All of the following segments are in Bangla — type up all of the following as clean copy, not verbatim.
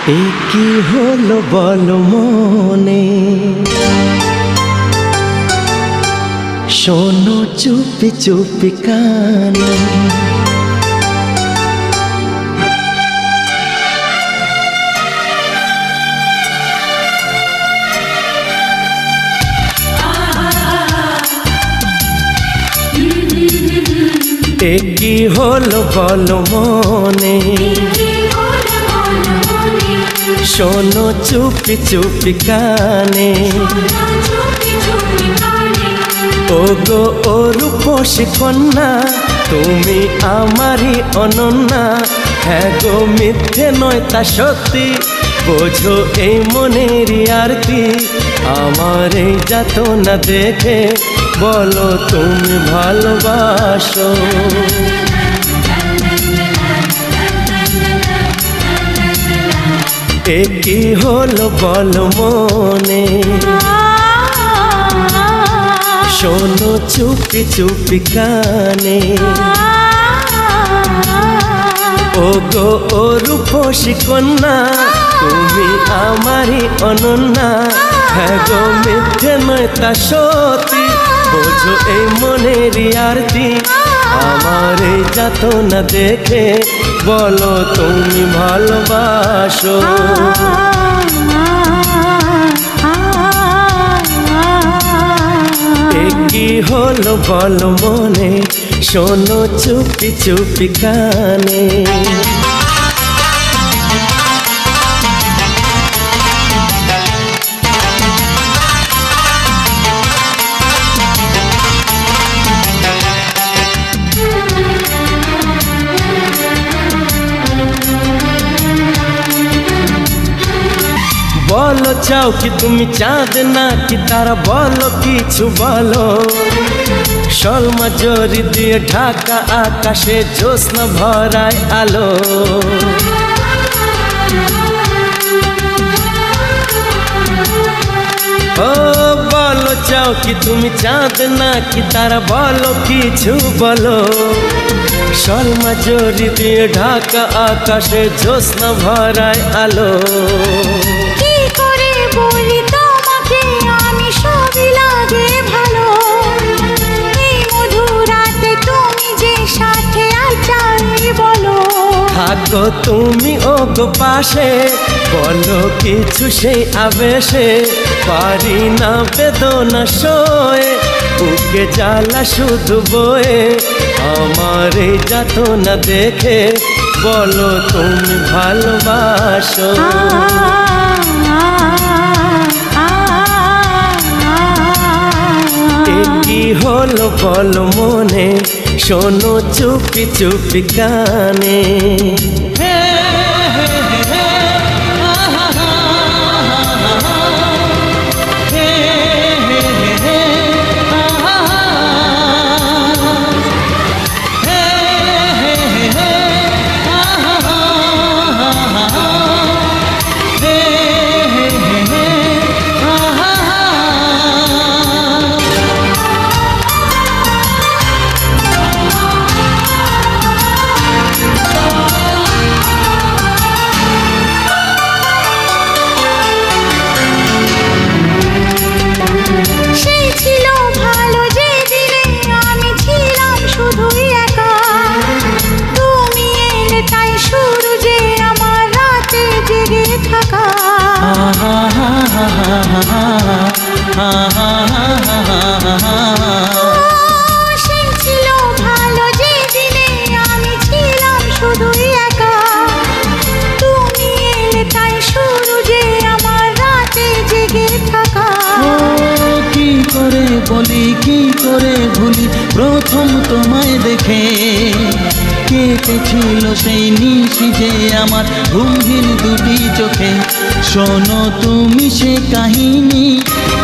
এ কি হলো বলো মনে, শোনো চুপি চুপি কানে। এ কি হলো বলো মনে, শোনো চুপি চুপি কানে। ও গো ও রূপসী কন্যা, তুমি আমারই অনন্যা। হ্যাঁ গো মিথ্যে নয় তা সত্যি, বোঝো এই মনেরই আরতি। আমার এই যাতনা দেখে বলো তুমি ভালোবাসো। এ কি হলো বলো মনে, শোনো চুপি চুপি কানে। ও গো ও রূপসী কন্যা, তুমি আমারই অনন্যা। হ্যাঁ গো মিথ্যে নয় তা সত্যি, বোঝো এই মনেরই আরতি। আমার এই যাতনা দেখে বলো তুমি ভালোবাসো। এ কি হলো বলো মনে, শোনো চুপি চুপি কানে। বলো চাও কি তুমি চাঁদ না কি তারা, বলো কিছু বলো। শলমা জরি দিয়ে ঢাকা আকাশে জ্যোৎস্না ভরায় আলো। ও বলো চাও কি তুমি চাঁদ না কি তারা, বলো কিছু বলো। শলমা জরি দিয়ে ঢাকা আকাশে জ্যোৎস্না ভরায় আলো। বলি তোমাকে আমি সবই লাগে ভালো, এই মধুরাতে তুমি যে সাথে আচারি বলো। থাকো তুমি ও গো পাশে, বলো কিছু সেই আবেশে। পারি না বেদনা সয়ে, বুকে জ্বালা শুধু বয়ে। আমার এই যাতনা দেখে বলো তুমি ভালোবাসো। এ কি হলো বলো মনে, শোনো চুপি চুপি কানে। সেই ছিল ভালো যে দিনে আমি ছিলাম শুধুই একা, তুমি এলে তাই শুরু যে আমার রাতে জেগে থাকা। কি করে বলি কি করে ভুলি প্রথম তোমায় দেখে, কেটেছিল সেই নিশি যে আমার ঘুমহীন দুটি চোখে। শোনো তুমি সে কাহিনী,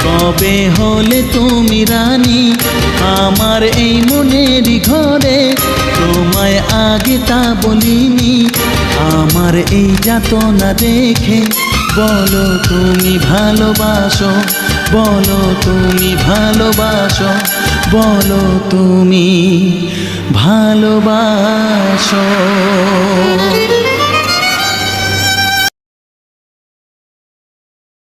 কবে হলে তুমি রানী আমার এই মনেরই ঘরে। তোমায় আগে তা বলিনি, আমার এই যাতনা দেখে বলো তুমি ভালোবাসো। বলো তুমি ভালোবাসো, বলো তুমি ভালোবাসো।